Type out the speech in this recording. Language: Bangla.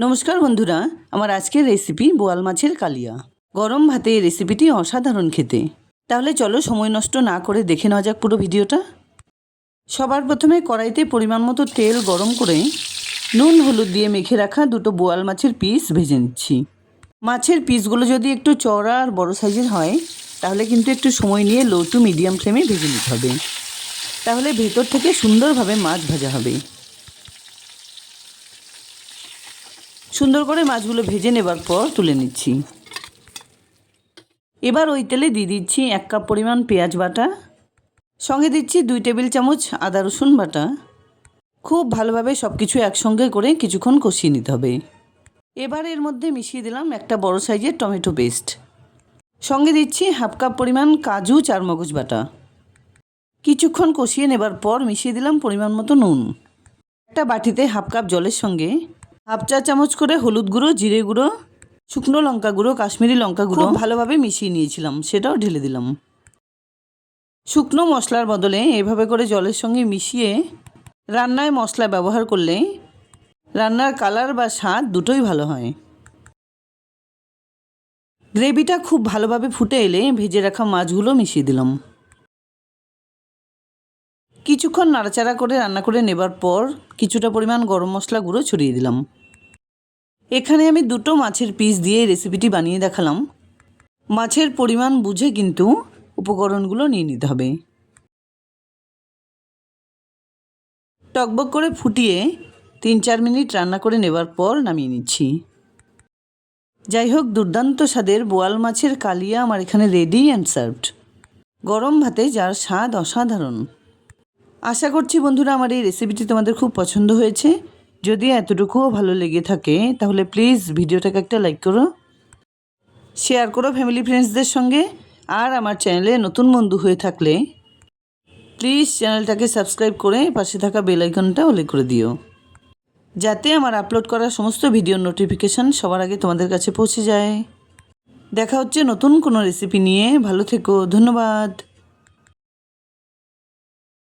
নমস্কার বন্ধুরা, আমার আজকের রেসিপি বোয়াল মাছের কালিয়া। গরম ভাতে এই রেসিপিটি অসাধারণ খেতে। তাহলে চলো সময় নষ্ট না করে দেখে নেওয়া যাক পুরো ভিডিওটা। সবার প্রথমে কড়াইতে পরিমাণ মতো তেল গরম করে নুন হলুদ দিয়ে মেখে রাখা দুটো বোয়াল মাছের পিস ভেজে নিচ্ছি। মাছের পিসগুলো যদি একটু চওড়া আর বড় সাইজের হয় তাহলে কিন্তু একটু সময় নিয়ে লো টু মিডিয়াম ফ্লেমে ভেজে নিতে হবে, তাহলে ভেতর থেকে সুন্দরভাবে মাছ ভাজা হবে। সুন্দর করে মাছগুলো ভেজে নেবার পর তুলে নিচ্ছি। এবার ওই তেলে দিয়ে দিচ্ছি 1 কাপ পরিমাণ পেঁয়াজ বাটা, সঙ্গে দিচ্ছি 2 টেবিল চামচ আদা রসুন বাটা। খুব ভালোভাবে সব কিছু একসঙ্গে করে কিছুক্ষণ কষিয়ে নিতে হবে। এবার এর মধ্যে মিশিয়ে দিলাম একটা বড় সাইজের টমেটো পেস্ট, সঙ্গে দিচ্ছি 1/2 কাপ পরিমাণ কাজু চারমগজ বাটা। কিছুক্ষণ কষিয়ে নেবার পর মিশিয়ে দিলাম পরিমাণ মতো নুন। একটা বাটিতে 1/2 কাপ জলের সঙ্গে 1/2 চা চামচ করে হলুদ গুঁড়ো, জিরে গুঁড়ো, শুকনো লঙ্কা গুঁড়ো, কাশ্মীরি লঙ্কা গুঁড়ো ভালোভাবে মিশিয়ে নিয়েছিলাম, সেটাও ঢেলে দিলাম। শুকনো মশলার বদলে এভাবে করে জলের সঙ্গে মিশিয়ে রান্নায় মশলা ব্যবহার করলে রান্নার কালার বা স্বাদ দুটোই ভালো হয়। গ্রেভিটা খুব ভালোভাবে ফুটে এলে ভেজে রাখা মাছগুলো মিশিয়ে দিলাম। কিছুক্ষণ নাড়াচাড়া করে রান্না করে নেবার পর কিছুটা পরিমাণ গরম মশলা গুঁড়ো ছড়িয়ে দিলাম। এখানে আমি দুটো মাছের পিস দিয়ে রেসিপিটি বানিয়ে দেখালাম। মাছের পরিমাণ বুঝে কিন্তু উপকরণগুলো নিয়ে নিতে হবে। টকবক করে ফুটিয়ে 3-4 মিনিট রান্না করে নেবার পর নামিয়ে নিচ্ছি। যাই হোক, দুর্দান্ত স্বাদের বোয়াল মাছের কালিয়া আমার এখানে রেডি অ্যান্ড সার্ভড। গরম ভাতে যার স্বাদ অসাধারণ। আশা করছি বন্ধুরা আমার এই রেসিপিটি তোমাদের খুব পছন্দ হয়েছে। যদি এতটুকুও ভালো লেগে থাকে তাহলে প্লিজ ভিডিওটাকে একটা লাইক করো, শেয়ার করো ফ্যামিলি ফ্রেন্ডসদের সঙ্গে। আর আমার চ্যানেলে নতুন বন্ধু হয়ে থাকলে প্লিজ চ্যানেলটাকে সাবস্ক্রাইব করে পাশে থাকা বেল আইকনটা ওলে করে দিও, যাতে আমার আপলোড করা সমস্ত ভিডিওর নোটিফিকেশান সবার আগে তোমাদের কাছে পৌঁছে যায়। দেখা হচ্ছে নতুন কোনো রেসিপি নিয়ে। ভালো থেকো, ধন্যবাদ।